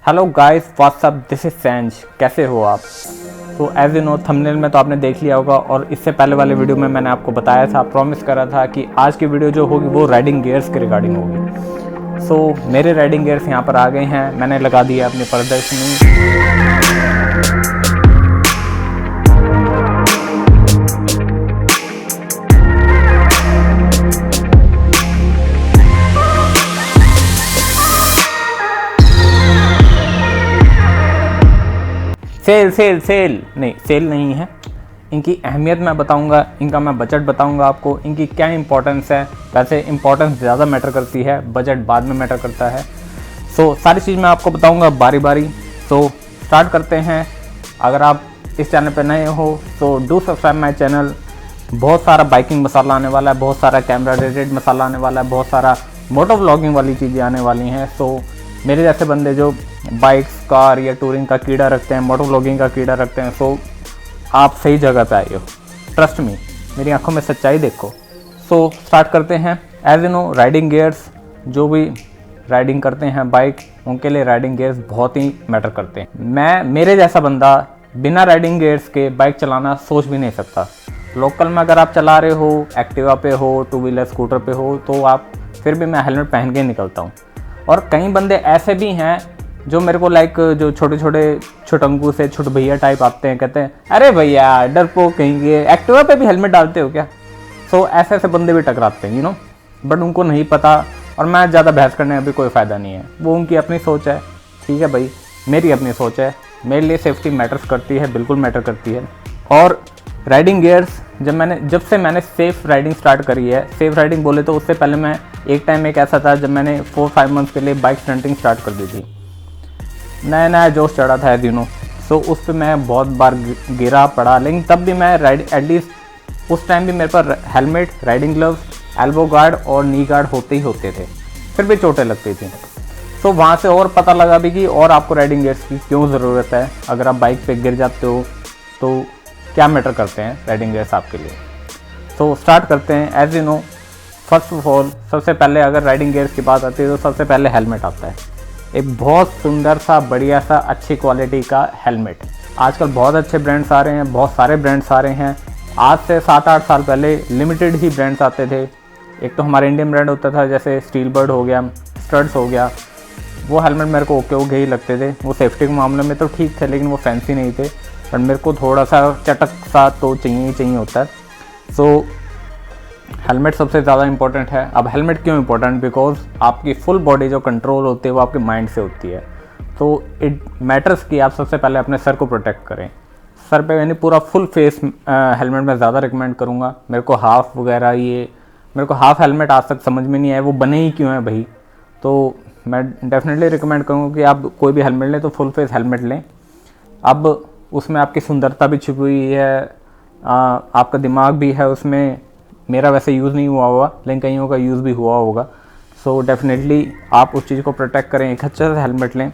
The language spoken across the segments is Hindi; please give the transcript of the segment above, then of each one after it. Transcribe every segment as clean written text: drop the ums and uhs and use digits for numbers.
Hello guys, what's up, this is सेंज। कैसे हो आप? तो एज यू नो, थंबनेल में तो आपने देख लिया होगा और इससे पहले वाले वीडियो में मैंने आपको बताया था, प्रॉमिस करा था कि आज की वीडियो जो होगी वो राइडिंग गियर्स के रिगार्डिंग होगी। सो मेरे राइडिंग गियर्स यहाँ पर आ गए हैं, मैंने लगा दिया अपनी प्रदर्शनी। सेल नहीं है। इनकी अहमियत मैं बताऊंगा, इनका मैं बजट बताऊंगा आपको, इनकी क्या इंपॉर्टेंस है। वैसे इंपॉर्टेंस ज़्यादा मैटर करती है, बजट बाद में मैटर करता है। सो सारी चीज़ मैं आपको बताऊंगा बारी बारी। सो स्टार्ट करते हैं। अगर आप इस चैनल पर नए हो तो डू सब्सक्राइब माई चैनल। बहुत सारा बाइकिंग मसाला आने वाला है, बहुत सारा कैमरा रिलेटेड मसाला आने वाला है, बहुत सारा मोटो व्लॉगिंग वाली चीज़ें आने वाली हैं। सो मेरे जैसे बंदे जो बाइक्स, कार या टूरिंग का कीड़ा रखते हैं, मोटो व्लॉगिंग का कीड़ा रखते हैं, सो आप सही जगह पे आए हो। ट्रस्ट मी, मेरी आंखों में सच्चाई देखो। सो स्टार्ट करते हैं। As you know, riding gears, जो भी राइडिंग करते हैं बाइक, उनके लिए राइडिंग गियर्स बहुत ही मैटर करते हैं। मेरे जैसा बंदा बिना राइडिंग गियर्स के बाइक चलाना सोच भी नहीं सकता। लोकल में अगर आप चला रहे हो, एक्टिवा पे हो, टू व्हीलर स्कूटर पे हो, तो आप फिर भी मैं हेलमेट पहन के निकलता हूँ। और कई बंदे ऐसे भी हैं जो मेरे को जो छोटे छोटे छुटंकू से छुट भैया टाइप आते हैं, कहते हैं अरे भैया डरपोक कहेंगे, एक्टिवा पे भी हेलमेट डालते हो क्या? सो ऐसे ऐसे बंदे भी टकराते हैं, बट उनको नहीं पता। और मैं ज़्यादा बहस करने में भी कोई फ़ायदा नहीं है, वो उनकी अपनी सोच है। ठीक है भाई, मेरी अपनी सोच है। मेरे लिए सेफ्टी मैटर्स करती है, बिल्कुल मैटर करती है। और राइडिंग गियर्स जब से मैंने सेफ़ राइडिंग स्टार्ट करी है, सेफ़ राइडिंग बोले तो उससे पहले मैं एक टाइम एक ऐसा था जब मैंने 4-5 मंथ्स के लिए बाइक स्टंटिंग स्टार्ट कर दी थी। नया नया जोश चढ़ा था दिनों। सो उस पर मैं बहुत बार गिरा पड़ा, लेकिन तब भी मैं एटलीस्ट उस टाइम भी मेरे पर helmet, riding gloves, elbow guard और नी गार्ड होते ही होते थे, फिर भी चोटें लगती थी। तो वहाँ से और पता लगा भी कि और आपको राइडिंग गियर्स की क्यों ज़रूरत है। अगर आप बाइक पे गिर जाते हो तो क्या मैटर करते हैं राइडिंग गियर्स आपके लिए। तो स्टार्ट करते हैं। As you know, first of all, सबसे पहले अगर राइडिंग गियर्स की बात आती है तो सबसे पहले हेलमेट आता है। एक बहुत सुंदर सा, बढ़िया सा, अच्छी क्वालिटी का हेलमेट। आजकल बहुत अच्छे ब्रांड्स आ रहे हैं, बहुत सारे ब्रांड्स आ रहे हैं। आज से 7-8 साल पहले लिमिटेड ही ब्रांड्स आते थे। एक तो हमारा इंडियन ब्रांड होता था, जैसे स्टील बर्ड हो गया, स्टड्स हो गया। वो हेलमेट मेरे को ओके ही लगते थे। वो सेफ्टी के मामले में तो ठीक थे, लेकिन वो फैंसी नहीं थे। बट मेरे को थोड़ा सा चटक सा तो चाहिए ही चाहिए होता है। सो हेलमेट सबसे ज़्यादा इंपॉर्टेंट है। अब हेलमेट क्यों इंपॉर्टेंट? बिकॉज आपकी फुल बॉडी जो कंट्रोल होती है वो आपके माइंड से होती है। तो इट मैटर्स कि आप सबसे पहले अपने सर को प्रोटेक्ट करें। सर पे यानी पूरा फुल फेस हेलमेट मैं ज़्यादा रिकमेंड करूँगा। मेरे को हाफ हेलमेट आज तक समझ में नहीं आया, वो बने ही क्यों है भाई। तो मैं डेफिनेटली रिकमेंड करूँगा कि आप कोई भी हेलमेट लें तो फुल फेस हेलमेट लें। अब उसमें आपकी सुंदरता भी छुपी हुई है, आपका दिमाग भी है उसमें। मेरा वैसे यूज़ नहीं हुआ होगा, लेकिन कईयों का यूज़ भी हुआ होगा। सो डेफिनेटली आप उस चीज़ को प्रोटेक्ट करें, एक अच्छे से हेलमेट लें।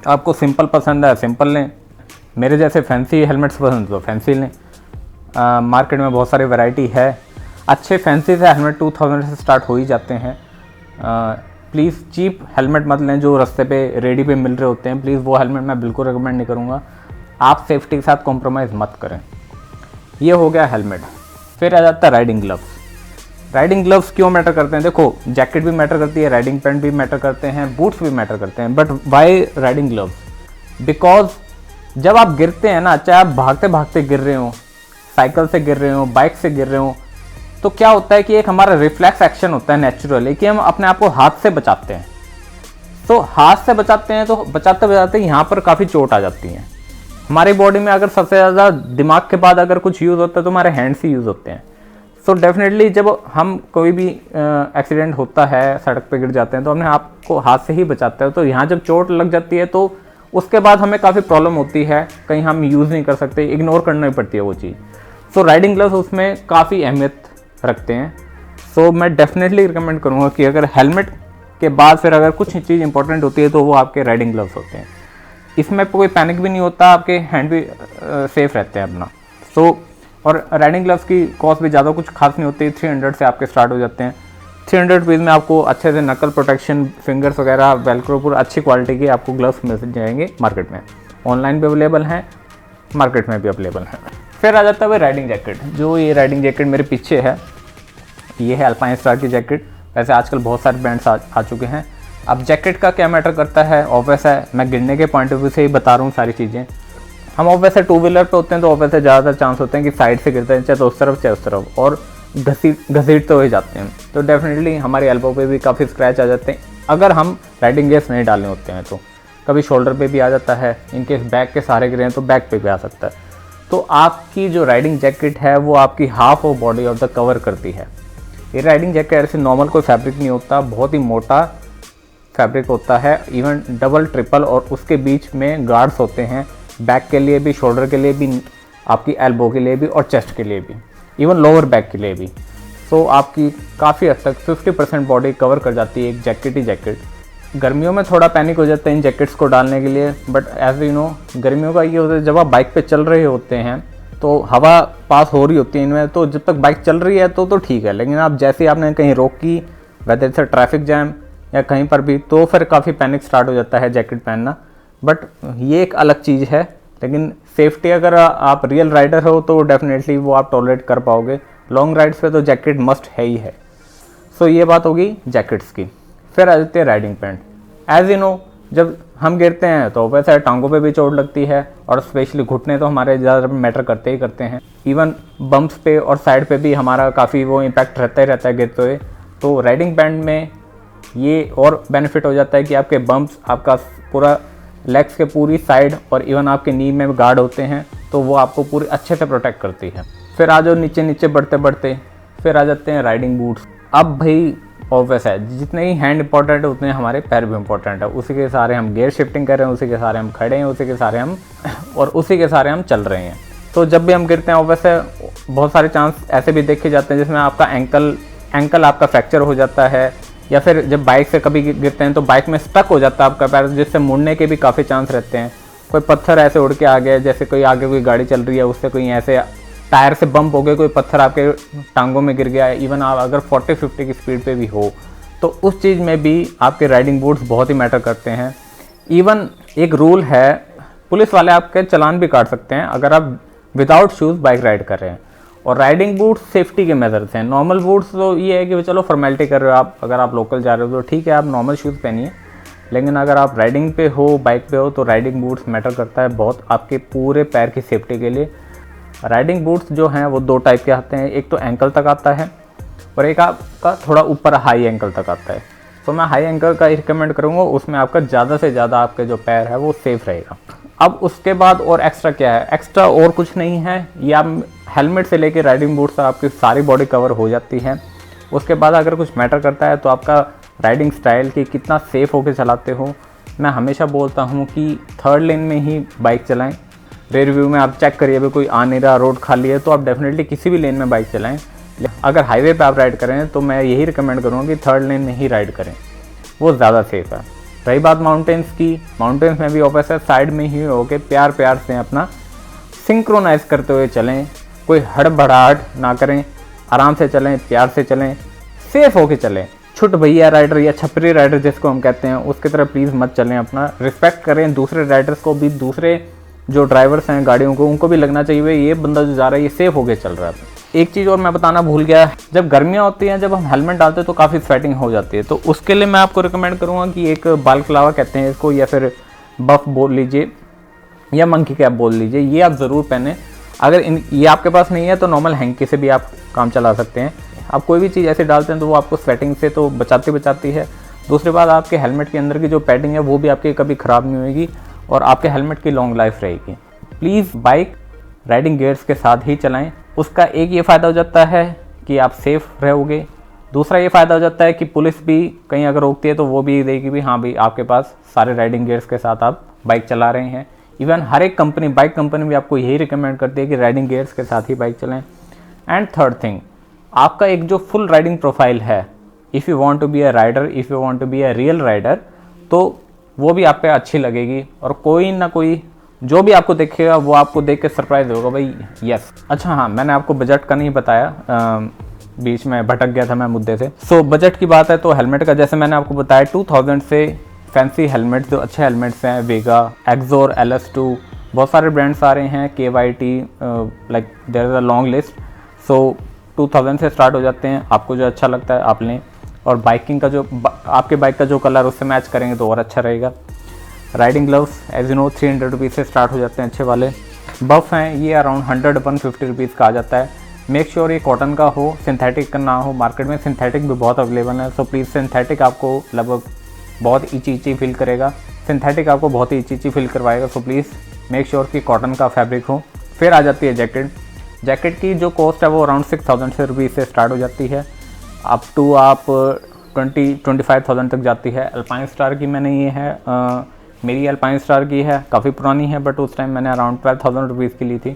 आपको सिंपल पसंद है, सिंपल लें। मेरे जैसे फैंसी हेलमेट्स पसंद तो फैंसी लें। मार्केट में बहुत सारी वैरायटी है। अच्छे फैंसी से हेलमेट 2000 से स्टार्ट हो ही जाते हैं। प्लीज़ चीप हेलमेट मत लें जो रास्ते पे रेडी पे मिल रहे होते हैं। प्लीज़ वो हेलमेट मैं बिल्कुल रिकमेंड नहीं करूँगा। आप सेफ्टी के साथ कॉम्प्रोमाइज़ मत करें। ये हो गया हेलमेट। फिर आ जाता है राइडिंग ग्लव्स। राइडिंग ग्लव्स क्यों मैटर करते हैं? देखो, जैकेट भी मैटर करती है, राइडिंग पैंट भी मैटर करते हैं, बूट्स भी मैटर करते हैं, but why riding gloves? Because जब आप गिरते हैं ना, चाहे आप भागते भागते गिर रहे हो, साइकिल से गिर रहे हो, बाइक से गिर रहे हो, तो क्या होता है कि एक हमारा रिफ्लेक्स एक्शन होता है नेचुरली कि हम अपने आप को हाथ से बचाते हैं। तो हाथ से बचाते हैं तो बचाते बचाते यहाँ पर काफ़ी चोट आ जाती है। हमारी बॉडी में अगर सबसे ज़्यादा दिमाग के बाद अगर कुछ यूज़ होता है तो हमारे हैंड्स ही यूज़ होते हैं। सो डेफिनेटली जब हम कोई भी एक्सीडेंट होता है, सड़क पे गिर जाते हैं, तो हमने आपको हाथ से ही बचाते हैं। तो यहाँ जब चोट लग जाती है तो उसके बाद हमें काफ़ी प्रॉब्लम होती है, कहीं हम यूज़ नहीं कर सकते, इग्नोर करनी पड़ती है वो चीज़। सो राइडिंग ग्लव्स उसमें काफ़ी अहमियत रखते हैं। सो मैं डेफिनेटली रिकमेंड करूँगा कि अगर हेलमेट के बाद फिर अगर कुछ चीज़ इंपॉर्टेंट होती है तो वो आपके राइडिंग ग्लव्स होते हैं। इसमें कोई पैनिक भी नहीं होता, आपके हैंड भी सेफ रहते हैं अपना। सो और राइडिंग ग्लव्स की कॉस्ट भी ज़्यादा कुछ खास नहीं होती, 300 से आपके स्टार्ट हो जाते हैं। 300 रुपीज़ में आपको अच्छे से नकल प्रोटेक्शन, फिंगर्स वगैरह, वेलक्रो पूरा अच्छी क्वालिटी के आपको ग्लव्स मिल जाएंगे मार्केट में। ऑनलाइन भी अवेलेबल हैं, मार्केट में भी अवेलेबल हैं। फिर आ जाता है राइडिंग जैकेट। जो ये राइडिंग जैकेट मेरे पीछे है, ये है अल्पाइन स्टार की जैकेट। वैसे आजकल बहुत सारे ब्रांड्स आ चुके हैं। अब जैकेट का क्या मैटर करता है, ऑब्वियस है, मैं गिरने के पॉइंट ऑफ व्यू से ही बता रहा हूँ सारी चीज़ें। हम ऑब्वियस है 2 व्हीलर पे होते हैं, तो ऑब्वियस है ज़्यादातर चांस होते हैं कि साइड से गिरते हैं, चाहे तो उस तरफ चाहे उस तरफ, और घसीटते हुए जाते हैं। तो डेफिनेटली हमारे एल्बो पे भी काफ़ी स्क्रैच आ जाते हैं अगर हम राइडिंग गियर्स नहीं डालने होते हैं। तो कभी शोल्डर पे भी आ जाता है, इनकेस बैक के सहारे गिरे हैं तो बैक पे भी आ सकता है। तो आपकी जो राइडिंग जैकेट है वो आपकी half of body of the cover करती है। ये राइडिंग जैकेट ऐसे नॉर्मल कोई फैब्रिक नहीं होता, बहुत ही मोटा फैब्रिक होता है, इवन डबल ट्रिपल, और उसके बीच में गार्ड्स होते हैं, बैक के लिए भी, शोल्डर के लिए भी, आपकी एल्बो के लिए भी, और चेस्ट के लिए भी, इवन लोअर बैक के लिए भी। तो आपकी काफ़ी हद तक 50% बॉडी कवर कर जाती है एक जैकेट ही जैकेट। गर्मियों में थोड़ा पैनिक हो जाता है इन जैकेट्स को डालने के लिए, बट एज यू नो गर्मियों का ये होता है जब आप बाइक पे चल रहे होते हैं तो हवा पास हो रही होती है इनमें, तो जब तक बाइक चल रही है तो ठीक है, लेकिन आप जैसे ही आपने कहीं रोकी, वेदर इट्स ट्रैफिक जैम या कहीं पर भी, तो फिर काफ़ी पैनिक स्टार्ट हो जाता है जैकेट पहनना। बट ये एक अलग चीज़ है, लेकिन सेफ्टी अगर आप रियल राइडर हो तो डेफिनेटली वो आप टॉलरेट कर पाओगे। लॉन्ग राइड्स पे तो जैकेट मस्ट है ही है। सो ये बात होगी जैकेट्स की। फिर आ जाती है riding pant. As you know जब हम गिरते हैं तो वैसे टांगों पे भी चोट लगती है, और स्पेशली घुटने तो हमारे ज़्यादा मैटर करते ही करते हैं। इवन बम्प्स पे और साइड पे भी हमारा काफ़ी वो इम्पैक्ट रहता ही रहता है गिरते हुए। तो राइडिंग पैंट में ये और बेनिफिट हो जाता है कि आपके बम्प्स, आपका पूरा लेग्स के पूरी साइड और इवन आपके नी में गार्ड होते हैं, तो वो आपको पूरी अच्छे से प्रोटेक्ट करती है। फिर आ जाओ नीचे नीचे बढ़ते बढ़ते फिर आ जाते हैं राइडिंग बूट्स। अब भाई ऑब्वियस है, जितने ही हैंड इंपॉर्टेंट है उतने हमारे पैर भी इंपॉर्टेंट है। उसी के सारे हम गियर शिफ्टिंग कर रहे हैं, उसी के सारे हम खड़े हैं, उसी के सारे हम चल रहे हैं। तो जब भी हम गिरते हैं ऑब्वियस है बहुत सारे चांस ऐसे भी देखे जाते हैं जिसमें आपका एंकल आपका फ्रैक्चर हो जाता है, या फिर जब बाइक से कभी गिरते हैं तो बाइक में स्टक हो जाता है आपका पैर, जिससे मुड़ने के भी काफ़ी चांस रहते हैं। कोई पत्थर ऐसे उड़ के आ गया, जैसे कोई आगे कोई गाड़ी चल रही है उससे कोई ऐसे टायर से बम्प हो गए, कोई पत्थर आपके टांगों में गिर गया, इवन आप अगर 40-50 की स्पीड पे भी हो, तो उस चीज़ में भी आपके राइडिंग बूट्स बहुत ही मैटर करते हैं। इवन एक रूल है, पुलिस वाले आपके चालान भी काट सकते हैं अगर आप विदाउट शूज़ बाइक राइड कर रहे हैं। और राइडिंग बूट्स सेफ्टी के मेजर्स हैं। नॉर्मल बूट्स तो ये है कि चलो फॉर्मेलिटी कर रहे हो आप, अगर आप लोकल जा रहे हो तो ठीक है आप नॉर्मल शूज़ पहनिए, लेकिन अगर आप राइडिंग पे हो, बाइक पे हो, तो राइडिंग बूट्स मैटर करता है बहुत आपके पूरे पैर की सेफ्टी के लिए। राइडिंग बूट्स जो हैं वो 2 टाइप के आते हैं, एक तो एंकल तक आता है और एक आपका थोड़ा ऊपर हाई एंकल तक आता है। तो मैं हाई एंकल का ही रिकमेंड करूँगा, उसमें आपका ज़्यादा से ज़्यादा आपके जो पैर है वो सेफ रहेगा। अब उसके बाद और एक्स्ट्रा क्या है, एक्स्ट्रा और कुछ नहीं है, ये आप हेलमेट से लेके राइडिंग बूट्स आपकी सारी बॉडी कवर हो जाती है। उसके बाद अगर कुछ मैटर करता है तो आपका राइडिंग स्टाइल कि कितना सेफ़ होकर चलाते हो। मैं हमेशा बोलता हूँ कि 3rd लेन में ही बाइक चलाएं। रेयर व्यू में आप चेक करिए, अभी कोई आ नहीं रहा, रोड खाली है, तो आप डेफिनेटली किसी भी लेन में बाइक चलाएं। अगर हाईवे पे आप राइड करें तो मैं यही रिकमेंड करूँगा कि 3rd लेन में ही राइड करें, वो ज़्यादा सेफ़ है। रही बात माउंटेन्स की, माउंटेन्स में भी ऑब्वियस है साइड में ही होके प्यार प्यार से अपना सिंक्रोनाइज करते हुए चलें, कोई हड़बड़ाहट ना करें, आराम से चलें, प्यार से चलें, सेफ होके चलें। छुट भैया राइडर या छपरी राइडर जिसको हम कहते हैं उसकी तरह प्लीज़ मत चलें। अपना रिस्पेक्ट करें, दूसरे राइडर्स को भी, दूसरे जो ड्राइवर्स हैं गाड़ियों को, उनको भी लगना चाहिए ये बंदा जो जा रहा है ये सेफ होके चल रहा है। एक चीज़ और मैं बताना भूल गया, जब गर्मियाँ होती हैं, जब हम हेलमेट डालते हैं तो काफ़ी स्वेटिंग हो जाती है, तो उसके लिए मैं आपको रिकमेंड करूँगा कि एक बालक्लावा कहते हैं इसको, या फिर बफ बोल लीजिए या मंकी कैप बोल लीजिए, ये आप ज़रूर पहने। अगर ये आपके पास नहीं है तो नॉर्मल हैंकी से भी आप काम चला सकते हैं। आप कोई भी चीज़ ऐसे डालते हैं तो वो आपको स्वेटिंग से तो बचाती है। दूसरी बात, आपके हेलमेट के अंदर की जो पैडिंग है वो भी आपकी कभी ख़राब नहीं होगी और आपके हेलमेट की लॉन्ग लाइफ रहेगी। प्लीज़ बाइक राइडिंग गियर्स के साथ ही चलाएं। उसका एक ये फ़ायदा हो जाता है कि आप सेफ रहोगे, दूसरा ये फ़ायदा हो जाता है कि पुलिस भी कहीं अगर रोकती है तो वो भी देगी भी हाँ भाई आपके पास सारे राइडिंग गियर्स के साथ आप बाइक चला रहे हैं। इवन हर एक कंपनी, बाइक कंपनी भी आपको यही रिकमेंड करती है कि राइडिंग गियर्स के साथ ही बाइक चलाएं। एंड 3rd थिंग, आपका एक जो फुल राइडिंग प्रोफाइल है, if you want to be a rider, if you want to be a real rider, तो वो भी आप पे अच्छी लगेगी और कोई ना कोई जो भी आपको देखेगा वो आपको देख के सरप्राइज होगा भाई यस। अच्छा हाँ, मैंने आपको बजट का नहीं बताया, बीच में भटक गया था मैं मुद्दे से। सो बजट की बात है तो हेलमेट का जैसे मैंने आपको बताया 2000 से फैंसी हेलमेट जो अच्छे हेलमेट्स हैं, वेगा, एक्सोर, LS2, बहुत सारे ब्रांड्स आ रहे हैं, KYT, like there is a long list. So 2000 से स्टार्ट हो जाते हैं, आपको जो अच्छा लगता है आप लें। और बाइकिंग का जो आपके बाइक का जो कलर उससे मैच करेंगे तो और अच्छा रहेगा। Riding gloves as you know 300 rupees से स्टार्ट हो जाते हैं अच्छे वाले। बफ हैं ये अराउंड 100-150 रुपीज़ का आ जाता है। मेक श्योर ये कॉटन का हो, सिंथेटिक का ना हो। मार्केट में सिंथेटिक भी बहुत अवेलेबल है, सो प्लीज़ सिंथेटिक आपको लगभग बहुत इची फील करेगा, सिंथेटिक आपको बहुत ही इची फील करवाएगा। सो प्लीज़ मेक श्योर कि कॉटन का फैब्रिक हो। फिर आ जाती है जैकेट की जो कॉस्ट है वो अराउंड 6000 रुपीज़ से स्टार्ट हो जाती है, अप टू आप 20-25,000 तक जाती है। अल्पाइन स्टार की मैंने ये है, मेरी अल्पाइन स्टार की है, काफ़ी पुरानी है, बट उस टाइम मैंने अराउंड 12,000 रुपीज़ की ली थी।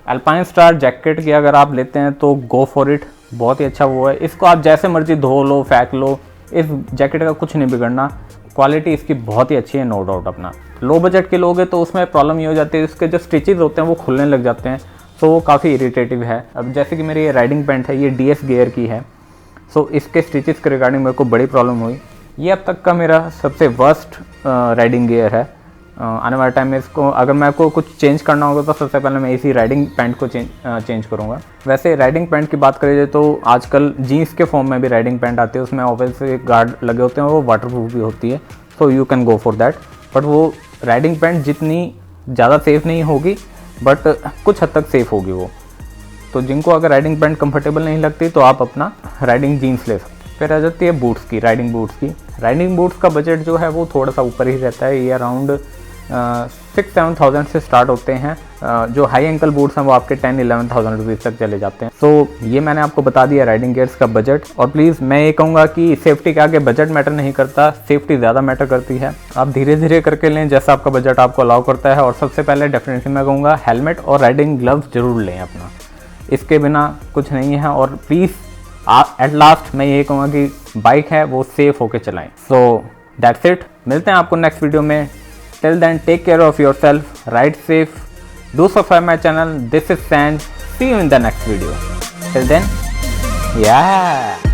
अल्पाइन स्टार जैकेट की अगर आप लेते हैं तो गो फॉर इट, बहुत ही अच्छा वो है। इसको आप जैसे मर्जी धो लो, फेंक लो, इस जैकेट का कुछ नहीं बिगड़ना। क्वालिटी इसकी बहुत ही अच्छी है, नो डाउट। अपना लो बजट के लोग हैं तो उसमें प्रॉब्लम ये हो जाती है, इसके जो स्टिचेस होते हैं वो खुलने लग जाते हैं, सो वो काफ़ी इरिटेटिव है। अब जैसे कि मेरी ये राइडिंग पैंट है, ये DS गियर की है, सो इसके स्टिचेस के रिगार्डिंग मेरे को बड़ी प्रॉब्लम हुई। ये अब तक का मेरा सबसे वर्स्ट राइडिंग गियर है। आने वाले टाइम में इसको अगर मैं को कुछ चेंज करना होगा तो सबसे पहले मैं इसी राइडिंग पैंट को चेंज करूँगा। वैसे राइडिंग पैंट की बात करें तो आजकल जीन्स के फॉर्म में भी राइडिंग पैंट आती है, उसमें ऑब्वियसली गार्ड लगे होते हैं, वो वाटरप्रूफ भी होती है, so you can go for that. But वो राइडिंग पैंट जितनी ज़्यादा सेफ़ नहीं होगी, बट कुछ हद तक सेफ़ होगी वो। तो जिनको अगर राइडिंग पैंट कंफर्टेबल नहीं लगती तो आप अपना राइडिंग जीन्स ले सकते। फिर आ जाती है बूट्स की, राइडिंग बूट्स की। राइडिंग बूट्स का बजट जो है वो थोड़ा सा ऊपर ही रहता है, ये अराउंड 6-7,000 से स्टार्ट होते हैं। जो हाई एंकल बूट्स हैं वो आपके 10-11,000 रुपीज़ तक चले जाते हैं। सो ये मैंने आपको बता दिया राइडिंग गियर्स का बजट। और प्लीज़ मैं ये कहूँगा कि सेफ्टी के आगे बजट मैटर नहीं करता, सेफ्टी ज़्यादा मैटर करती है। आप धीरे धीरे करके लें जैसा आपका बजट आपको अलाउ करता है। और सबसे पहले डेफिनेटली मैं कहूँगा हेलमेट और राइडिंग ग्लव्स जरूर लें अपना, इसके बिना कुछ नहीं है। और प्लीज़ एट लास्ट मैं ये कहूँगा कि बाइक है वो सेफ़ होके चलाएं। सो दैट्स इट, मिलते हैं आपको नेक्स्ट वीडियो में। Till then, take care of yourself, ride safe, do subscribe my channel. This is Sand. See you in the next video. Till then, yeah.